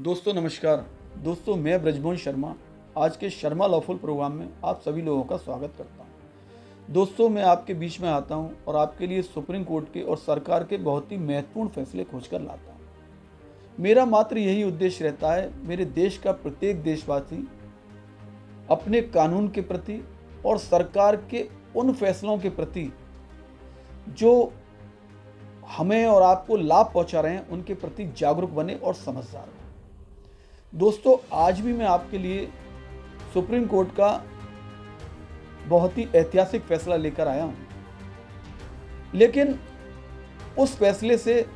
दोस्तों नमस्कार। दोस्तों मैं ब्रजमोहन शर्मा आज के शर्मा लॉफुल प्रोग्राम में आप सभी लोगों का स्वागत करता हूं। दोस्तों मैं आपके बीच में आता हूं और आपके लिए सुप्रीम कोर्ट के और सरकार के बहुत ही महत्वपूर्ण फैसले खोजकर लाता हूं। मेरा मात्र यही उद्देश्य रहता है, मेरे देश का प्रत्येक देशवासी अपने कानून के प्रति और सरकार के उन फैसलों के प्रति जो हमें और आपको लाभ पहुंचा रहे हैं उनके प्रति जागरूक बने और समझदार बने। दोस्तों आज भी मैं आपके लिए सुप्रीम कोर्ट का बहुत ही ऐतिहासिक फैसला लेकर आया हूं, लेकिन उस फैसले से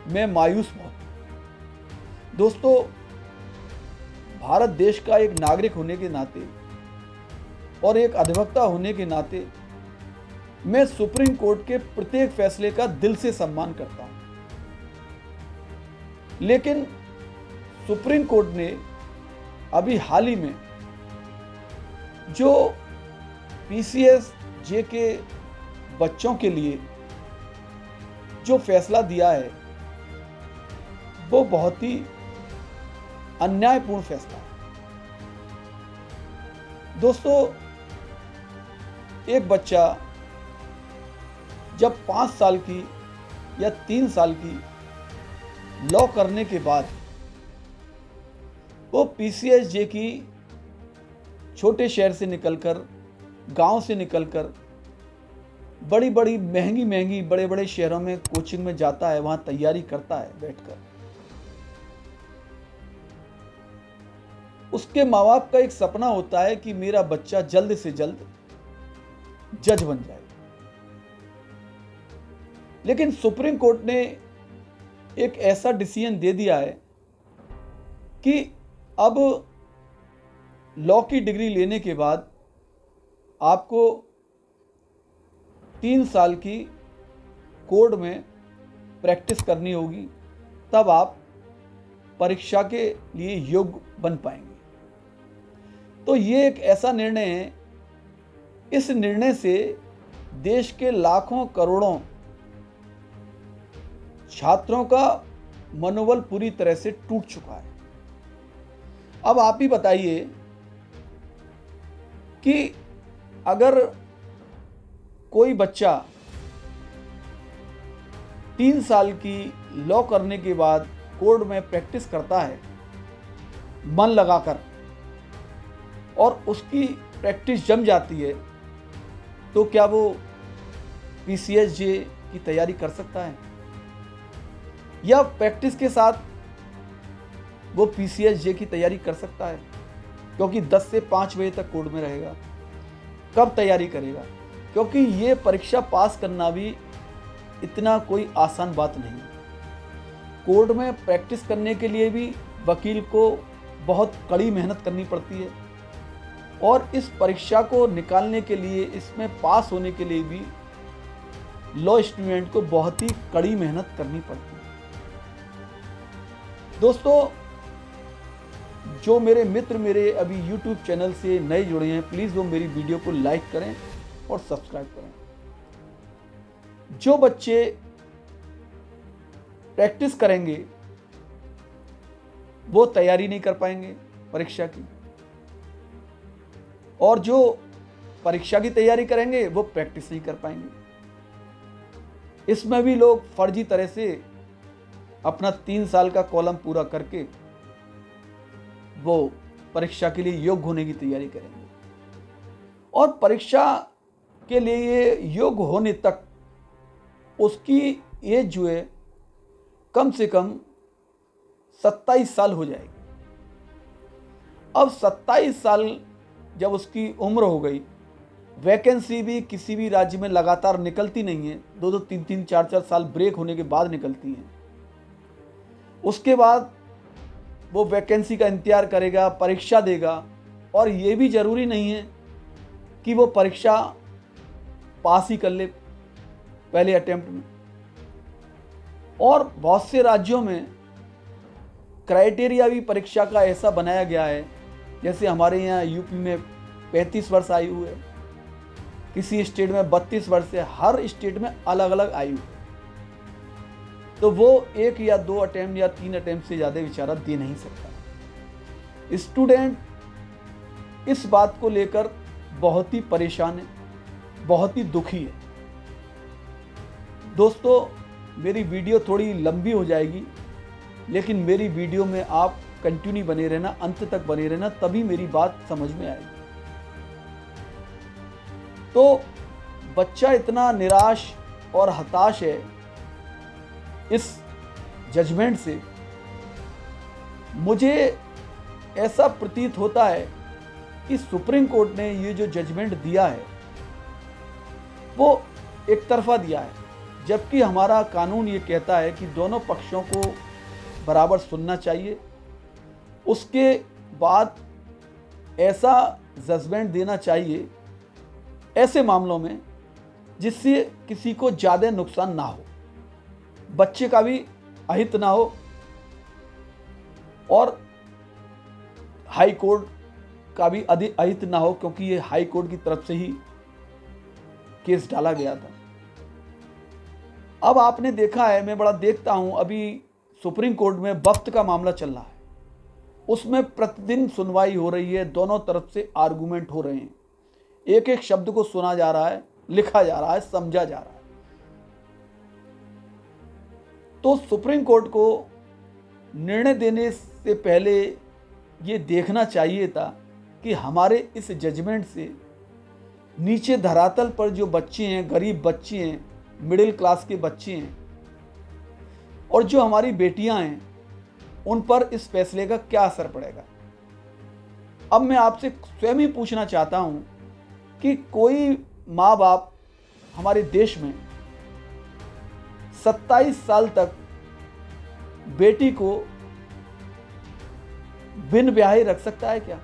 मैं मायूस बहुत हूं। दोस्तों भारत देश का एक नागरिक होने के नाते और एक अधिवक्ता होने के नाते मैं सुप्रीम कोर्ट के प्रत्येक फैसले का दिल से सम्मान करता हूं, लेकिन सुप्रीम कोर्ट ने अभी हाल ही में जो पीसीएस जे के बच्चों के लिए जो फैसला दिया है वो बहुत ही अन्यायपूर्ण फैसला है। दोस्तों एक बच्चा जब 5 साल की या 3 साल की लॉ करने के बाद वो पीसीएस जे की छोटे शहर से निकलकर, गांव से निकलकर बड़ी बड़ी महंगी बड़े बड़े शहरों में कोचिंग में जाता है, वहां तैयारी करता है बैठकर। उसके माँ बाप का एक सपना होता है कि मेरा बच्चा जल्द से जल्द जज बन जाए, लेकिन सुप्रीम कोर्ट ने एक ऐसा डिसीजन दे दिया है कि अब लॉ की डिग्री लेने के बाद आपको 3 साल की कोर्ट में प्रैक्टिस करनी होगी, तब आप परीक्षा के लिए योग्य बन पाएंगे। तो ये एक ऐसा निर्णय है, इस निर्णय से देश के लाखों करोड़ों छात्रों का मनोबल पूरी तरह से टूट चुका है। अब आप ही बताइए कि अगर कोई बच्चा 3 साल की लॉ करने के बाद कोर्ट में प्रैक्टिस करता है मन लगाकर और उसकी प्रैक्टिस जम जाती है, तो क्या वो पीसीएस जे की तैयारी कर सकता है? या प्रैक्टिस के साथ वो पीसीएस जे की तैयारी कर सकता है? क्योंकि 10 से 5 बजे तक कोर्ट में रहेगा, कब तैयारी करेगा? क्योंकि ये परीक्षा पास करना भी इतना कोई आसान बात नहीं है। कोर्ट में प्रैक्टिस करने के लिए भी वकील को बहुत कड़ी मेहनत करनी पड़ती है और इस परीक्षा को निकालने के लिए, इसमें पास होने के लिए भी लॉ स्टूडेंट को बहुत ही कड़ी मेहनत करनी पड़ती है। दोस्तों जो मेरे मित्र मेरे अभी YouTube चैनल से नए जुड़े हैं, प्लीज़ वो मेरी वीडियो को लाइक करें और सब्सक्राइब करें। जो बच्चे प्रैक्टिस करेंगे वो तैयारी नहीं कर पाएंगे परीक्षा की, और जो परीक्षा की तैयारी करेंगे वो प्रैक्टिस नहीं कर पाएंगे। इसमें भी लोग फर्जी तरह से अपना 3 साल का कॉलम पूरा करके वो परीक्षा के लिए योग्य होने की तैयारी करेंगे, और परीक्षा के लिए योग्य होने तक उसकी एज जो है कम से कम 27 साल हो जाएगी। अब 27 साल जब उसकी उम्र हो गई, वैकेंसी भी किसी भी राज्य में लगातार निकलती नहीं है, 2-2, 3-3, 4-4 साल ब्रेक होने के बाद निकलती हैं। उसके बाद वो वैकेंसी का इंतजार करेगा, परीक्षा देगा, और ये भी ज़रूरी नहीं है कि वो परीक्षा पास ही कर ले पहले अटेम्प्ट में। और बहुत से राज्यों में क्राइटेरिया भी परीक्षा का ऐसा बनाया गया है, जैसे हमारे यहाँ यूपी में 35 वर्ष आयु है, किसी स्टेट में 32 वर्ष है, हर स्टेट में अलग अलग आयु है। तो वो 1 या 2 अटेम्प्ट या 3 अटेम्प्ट से ज़्यादा बेचारा दे नहीं सकता। स्टूडेंट इस बात को लेकर बहुत ही परेशान है, बहुत ही दुखी है। दोस्तों, मेरी वीडियो थोड़ी लंबी हो जाएगी, लेकिन मेरी वीडियो में आप कंटिन्यू बने रहना, अंत तक बने रहना, तभी मेरी बात समझ में आएगी। तो बच्चा इतना निराश और हताश है इस जजमेंट से। मुझे ऐसा प्रतीत होता है कि सुप्रीम कोर्ट ने ये जो जजमेंट दिया है वो एक तरफा दिया है, जबकि हमारा कानून ये कहता है कि दोनों पक्षों को बराबर सुनना चाहिए। उसके बाद ऐसा जजमेंट देना चाहिए ऐसे मामलों में जिससे किसी को ज़्यादा नुकसान ना हो, बच्चे का भी अहित ना हो और हाई कोर्ट का भी अहित ना हो, क्योंकि ये हाई कोर्ट की तरफ से ही केस डाला गया था। अब आपने देखा है, मैं बड़ा देखता हूं, अभी सुप्रीम कोर्ट में वक्त का मामला चल रहा है, उसमें प्रतिदिन सुनवाई हो रही है, दोनों तरफ से आर्गुमेंट हो रहे हैं, एक एक शब्द को सुना जा रहा है, लिखा जा रहा है, समझा जा रहा है। तो सुप्रीम कोर्ट को निर्णय देने से पहले ये देखना चाहिए था कि हमारे इस जजमेंट से नीचे धरातल पर जो बच्चे हैं, गरीब बच्चे हैं, मिडिल क्लास के बच्चे हैं और जो हमारी बेटियां हैं, उन पर इस फैसले का क्या असर पड़ेगा। अब मैं आपसे स्वयं ही पूछना चाहता हूं कि कोई माँ बाप हमारे देश में 27 साल तक बेटी को बिन ब्याहे रख सकता है क्या?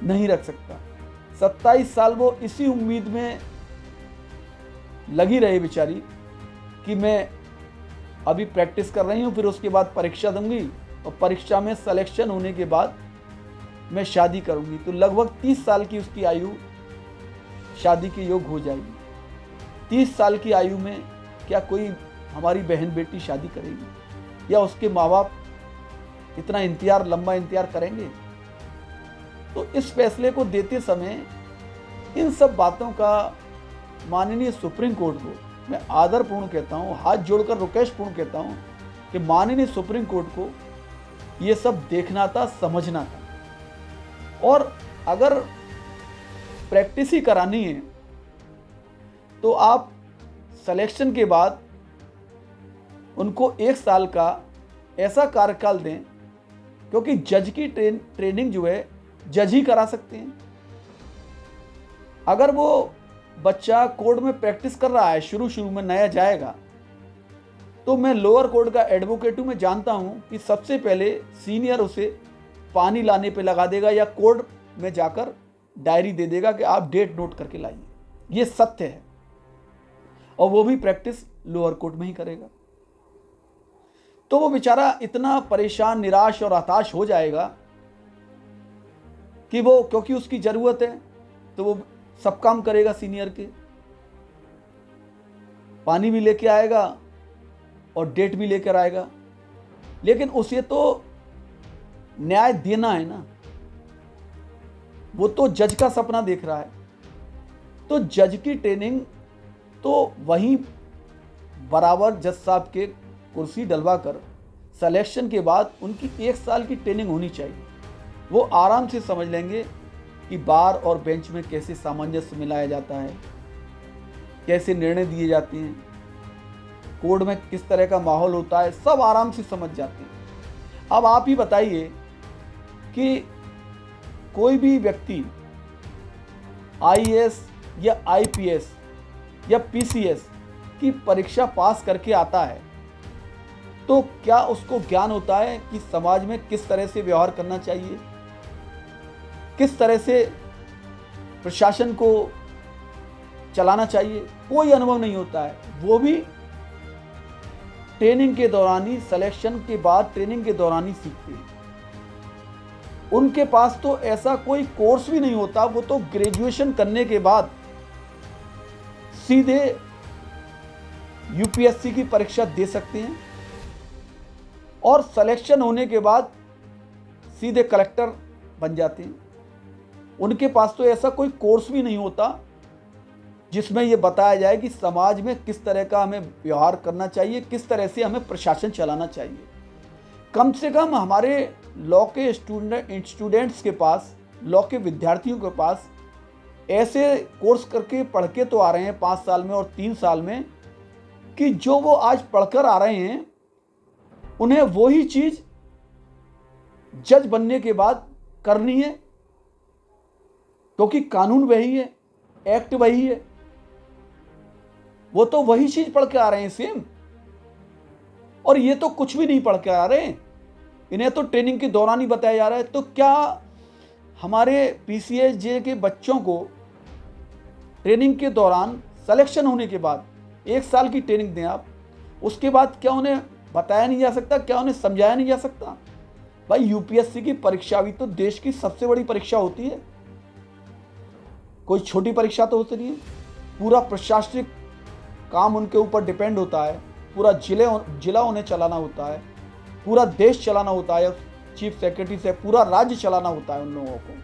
नहीं रख सकता। 27 साल वो इसी उम्मीद में लगी रही बेचारी कि मैं अभी प्रैक्टिस कर रही हूँ, फिर उसके बाद परीक्षा दूंगी और परीक्षा में सिलेक्शन होने के बाद मैं शादी करूंगी। तो लगभग 30 साल की उसकी आयु शादी के योग्य हो जाएगी। 30 साल की आयु में क्या कोई हमारी बहन बेटी शादी करेगी या उसके माँ बाप इतना लंबा इंतजार करेंगे? तो इस फैसले को देते समय इन सब बातों का माननीय सुप्रीम कोर्ट को मैं आदरपूर्ण कहता हूँ, हाथ जोड़कर रिक्वेस्टपूर्ण कहता हूँ कि माननीय सुप्रीम कोर्ट को ये सब देखना था, समझना था। और अगर प्रैक्टिस ही करानी है तो आप सिलेक्शन के बाद उनको 1 साल का ऐसा कार्यकाल दें, क्योंकि जज की ट्रेनिंग जो है जज ही करा सकते हैं। अगर वो बच्चा कोर्ट में प्रैक्टिस कर रहा है, शुरू में नया जाएगा, तो मैं लोअर कोर्ट का एडवोकेट हूं, मैं जानता हूं कि सबसे पहले सीनियर उसे पानी लाने पे लगा देगा या कोर्ट में जाकर डायरी दे देगा कि आप डेट नोट करके लाइए। ये सत्य है, और वो भी प्रैक्टिस लोअर कोर्ट में ही करेगा। तो वो बेचारा इतना परेशान, निराश और हताश हो जाएगा कि वो, क्योंकि उसकी जरूरत है तो वो सब काम करेगा, सीनियर के पानी भी लेके आएगा और डेट भी लेकर आएगा, लेकिन उसे तो न्याय देना है ना। वो तो जज का सपना देख रहा है, तो जज की ट्रेनिंग तो वहीं बराबर जज साहब के कुर्सी डलवा कर सिलेक्शन के बाद उनकी 1 साल की ट्रेनिंग होनी चाहिए। वो आराम से समझ लेंगे कि बार और बेंच में कैसे सामंजस्य मिलाया जाता है, कैसे निर्णय दिए जाते हैं, कोर्ट में किस तरह का माहौल होता है, सब आराम से समझ जाते हैं। अब आप ही बताइए कि कोई भी व्यक्ति आईएएस या आईपीएस या पीसीएस की परीक्षा पास करके आता है तो क्या उसको ज्ञान होता है कि समाज में किस तरह से व्यवहार करना चाहिए, किस तरह से प्रशासन को चलाना चाहिए? कोई अनुभव नहीं होता है। वो भी ट्रेनिंग के दौरान ही, सिलेक्शन के बाद ट्रेनिंग के दौरान ही सीखते हैं। उनके पास तो ऐसा कोई कोर्स भी नहीं होता, वो तो ग्रेजुएशन करने के बाद सीधे यूपीएससी की परीक्षा दे सकते हैं और सिलेक्शन होने के बाद सीधे कलेक्टर बन जाते हैं। उनके पास तो ऐसा कोई कोर्स भी नहीं होता जिसमें ये बताया जाए कि समाज में किस तरह का हमें व्यवहार करना चाहिए, किस तरह से हमें प्रशासन चलाना चाहिए। कम से कम हमारे लॉ के स्टूडेंट्स के पास, लॉ के विद्यार्थियों के पास ऐसे कोर्स करके पढ़ के तो आ रहे हैं 5 साल में और 3 साल में कि जो वो आज पढ़कर आ रहे हैं उन्हें वही चीज़ जज बनने के बाद करनी है, क्योंकि कानून वही है, एक्ट वही है, वो तो वही चीज पढ़ के आ रहे हैं सेम। और ये तो कुछ भी नहीं पढ़ के आ रहे, इन्हें तो ट्रेनिंग के दौरान ही बताया जा रहा है। तो क्या हमारे पीसीएसजे के बच्चों को ट्रेनिंग के दौरान सिलेक्शन होने के बाद 1 साल की ट्रेनिंग दें आप, उसके बाद क्या उन्हें बताया नहीं जा सकता, क्या उन्हें समझाया नहीं जा सकता? भाई यूपीएससी की परीक्षा भी तो देश की सबसे बड़ी परीक्षा होती है, कोई छोटी परीक्षा तो होती नहीं है। पूरा प्रशासनिक काम उनके ऊपर डिपेंड होता है, पूरा जिला उन्हें चलाना होता है, पूरा देश चलाना होता है, चीफ सेक्रेटरी से पूरा राज्य चलाना होता है उन लोगों को।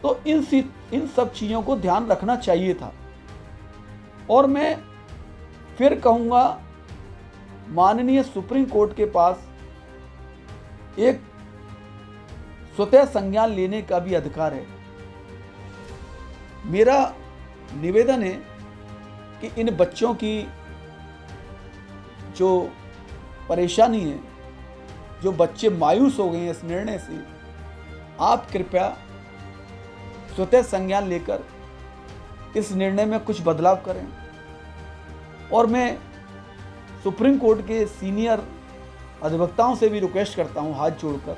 तो इन सब चीज़ों को ध्यान रखना चाहिए था। और मैं फिर कहूँगा, माननीय सुप्रीम कोर्ट के पास एक स्वतः संज्ञान लेने का भी अधिकार है। मेरा निवेदन है कि इन बच्चों की जो परेशानी है, जो बच्चे मायूस हो गए हैं इस निर्णय से, आप कृपया स्वतः संज्ञान लेकर इस निर्णय में कुछ बदलाव करें। और मैं सुप्रीम कोर्ट के सीनियर अधिवक्ताओं से भी रिक्वेस्ट करता हूं हाथ जोड़कर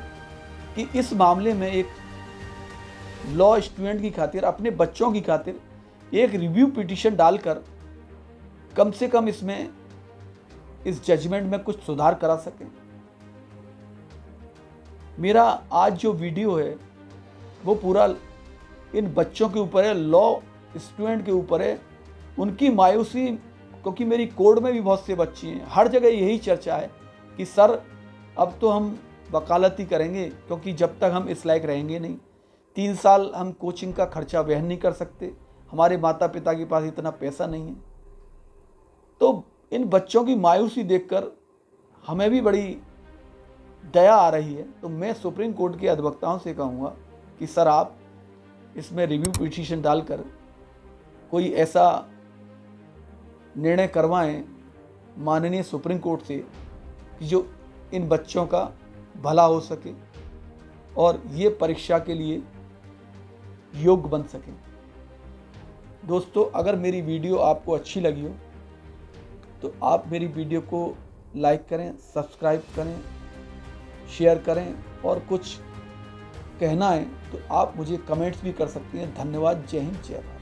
कि इस मामले में एक लॉ स्टूडेंट की खातिर, अपने बच्चों की खातिर एक रिव्यू पिटीशन डालकर कम से कम इसमें, इस जजमेंट में कुछ सुधार करा सकें। मेरा आज जो वीडियो है वो पूरा इन बच्चों के ऊपर है, लॉ स्टूडेंट के ऊपर है, उनकी मायूसी, क्योंकि मेरी कोर्ट में भी बहुत से बच्चे हैं, हर जगह यही चर्चा है कि सर अब तो हम वकालती करेंगे, क्योंकि जब तक हम इस लायक रहेंगे नहीं, 3 साल हम कोचिंग का खर्चा वहन नहीं कर सकते, हमारे माता पिता के पास इतना पैसा नहीं है। तो इन बच्चों की मायूसी देखकर हमें भी बड़ी दया आ रही है। तो मैं सुप्रीम कोर्ट के अधिवक्ताओं से कहूँगा कि सर आप इसमें रिव्यू पिटीशन डालकर कोई ऐसा निर्णय करवाएं माननीय सुप्रीम कोर्ट से कि जो इन बच्चों का भला हो सके और ये परीक्षा के लिए योग्य बन सकें। दोस्तों, अगर मेरी वीडियो आपको अच्छी लगी हो तो आप मेरी वीडियो को लाइक करें, सब्सक्राइब करें, शेयर करें, और कुछ कहना है तो आप मुझे कमेंट्स भी कर सकते हैं। धन्यवाद। जय हिंद, जय भारत।